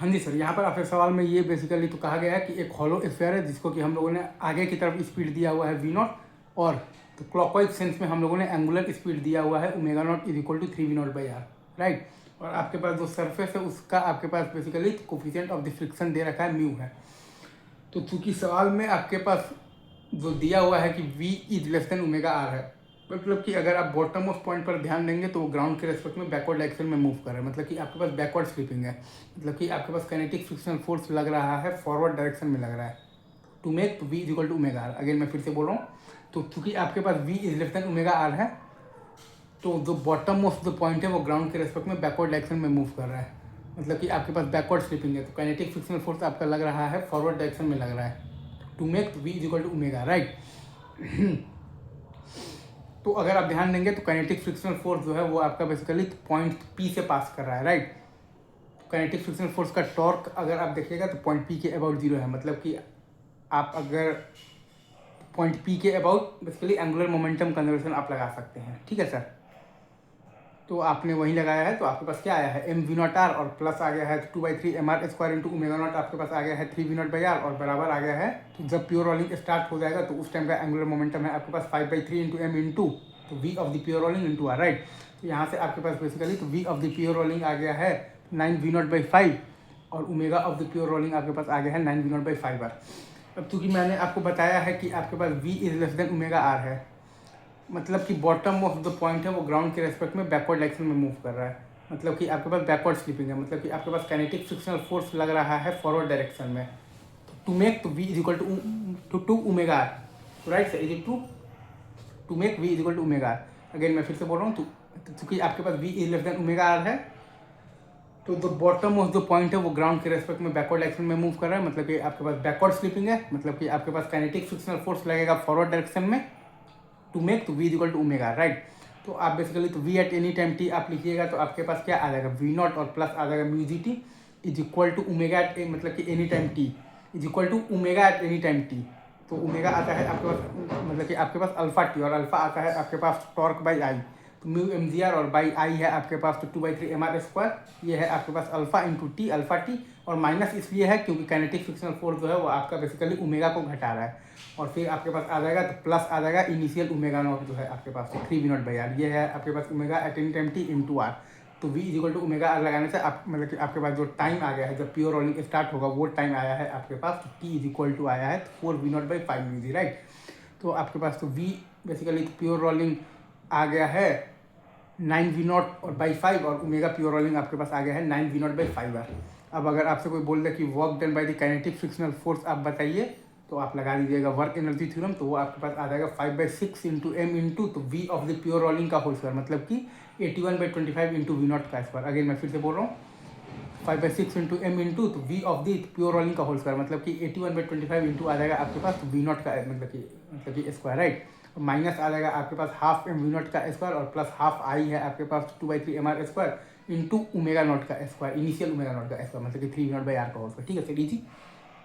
हाँ जी सर, यहाँ पर आपके सवाल में ये बेसिकली तो कहा गया है कि एक हॉलो स्फीयर है जिसको कि हम लोगों ने आगे की तरफ स्पीड दिया हुआ है वी नॉट, और तो क्लॉकवाइज सेंस में हम लोगों ने एंगुलर स्पीड दिया हुआ है omega naught is equal to 3v0/r, right. और आपके पास जो सरफेस है उसका आपके पास basically coefficient of the friction दे रखा है म्यू है। तो चूंकि सवाल में आपके पास जो दिया हुआ है कि v is less than omega R है, मतलब कि अगर आप बॉटम ऑफ पॉइंट पर ध्यान देंगे तो वो ग्राउंड के रेस्पेक्ट में बैकवर्ड डायरेक्शन में मूव कर रहा है, मतलब कि आपके पास बैकवर्ड स्लिपिंग है, मतलब कि आपके पास काइनेटिक फ्रिक्शनल फोर्स लग रहा है फॉरवर्ड डायरेक्शन में लग रहा है to make v is equal to omega R. Again मैं फिर से बोल रहा हूँ, तो चूंकि आपके पास v is less than omega R है तो जो बॉटम ऑफ द पॉइंट है वो ग्राउंड के रेस्पेक्ट में बैकवर्ड डायरेक्शन में मूव कर रहा है, मतलब कि आपके पास बैकवर्ड स्लिपिंग है, तो काइनेटिक फ्रिक्शनल फोर्स आपका लग रहा है फॉरवर्ड डायरेक्शन में लग रहा है to make v is equal to omega, right. तो अगर आप ध्यान देंगे तो काइनेटिक फ्रिक्शनल फोर्स जो है वो आपका बेसिकली पॉइंट पी से पास कर रहा है, राइट। काइनेटिक फ्रिक्शनल फोर्स का टॉर्क अगर आप देखिएगा तो पॉइंट पी के अबाउट जीरो है, मतलब कि आप अगर पॉइंट पी के about basically angular momentum conservation आप लगा सकते हैं, ठीक है सर। तो आपने वही लगाया है, तो आपके पास क्या आया है एम वी नॉट आर और प्लस आ गया है 2/3 mr² इंटू ओमेगा नॉट, आपके पास आ गया है 3v0/r और बराबर आ गया है तो जब प्योर रोलिंग स्टार्ट हो जाएगा तो उस टाइम का एंगुलर मोमेंटम है आपके पास 5/3 इंटू एम इंटू तो V of the pure rolling into R, right. तो यहाँ से आपके पास बेसिकली तो V of the pure rolling आ गया है 9v0/5 और omega of the pure rolling आपके पास आ गया है 9v0/5 आर। अब चूंकि मैंने आपको बताया है कि आपके पास v is less than omega R है, मतलब कि बॉटम ऑफ द पॉइंट है वो ग्राउंड के रेस्पेक्ट में बैकवर्ड डायरेक्शन में मूव कर रहा है, मतलब कि आपके पास बैकवर्ड स्लिपिंग है, मतलब कि आपके पास काइनेटिक फ्रिक्शनल फोर्स लग रहा है फॉरवर्ड डायरेक्शन में टू मेक तो v is equal to omega R, तो right sir is to make v is equal to omega R. Again मैं फिर से बोल रहा हूँ, तो चूंकि आपके पास v is less than omega R है तो the bottom of the point है वो ग्राउंड के रेस्पेक्ट में बैकवर्ड डायरेक्शन में मूव कर रहा है, मतलब कि आपके पास बैकवर्ड स्लिपिंग है, मतलब कि आपके पास काइनेटिक फ्रिक्शनल फोर्स लगेगा फॉरवर्ड डायरेक्शन में टू मेक तो v is equal to omega, right. तो आप बेसिकली तो v at any time t आप लिखिएगा तो आपके पास क्या आ जाएगा v नॉट और प्लस आ जाएगा mu G T is equal to omega at मतलब कि any time t is equal to omega at any time t। तो ओमेगा आता है आपके पास मतलब कि आपके पास अल्फा टी और अल्फा आता है आपके पास टॉर्क बाई आई, तो म्यू एम जी आर और बाई आई है आपके पास तो 2/3 mr², ये है आपके पास alpha into T alpha T, और माइनस इसलिए है क्योंकि काइनेटिक फ्रिक्शनल फोर्स जो है वो आपका बेसिकली ओमेगा को घटा रहा है, और फिर आपके पास आ जाएगा तो प्लस आ जाएगा इनिशियल ओमेगा नॉट जो है आपके पास 3v0/r, ये है आपके पास omega at any time T into R. तो v is equal to omega R लगाने से आप मतलब कि आपके पास जो टाइम आ गया है जब प्योर रोलिंग स्टार्ट होगा वो टाइम आया है आपके पास तो t इज इक्वल टू आया है 4v0/5 म्यू जी, राइट। तो आपके पास तो v बेसिकली प्योर रोलिंग आ गया है 9v0 और बाई 5 और ओमेगा प्योर रोलिंग आपके पास आ गया है 9v0/5 आर। अब अगर आपसे कोई बोल दे कि work done by the kinetic frictional force आप बताइए तो आप लगा दीजिएगा वर्क एनर्जी थ्योरम, तो वो आपके पास आ जाएगा 5/6 इंटू एम इंटू तो V of the pure rolling का होल स्क्वायर, मतलब कि 81/25 इंटू वी नॉट का स्क्वायर। अगेन मैं फिर से बोल रहा हूँ 5/6 इंटू एम इंटू तो V of the pure rolling का होल स्क्वायर, मतलब कि 81/25 इंटू आ जाएगा आपके पास वी नॉट का मतलब कि स्क्वायर, राइट। माइनस आ जाएगा आपके पास हाफ एम वी नॉट का स्क्वायर और प्लस हाफ आई है आपके पास 2/3 mr² इंटू ओमेगा नॉट का स्क्वायर इनिशियल ओमेगा नॉट का स्क्वायर, मतलब कि 3v0/r का होल स्क्वायर, ठीक है सर इजी।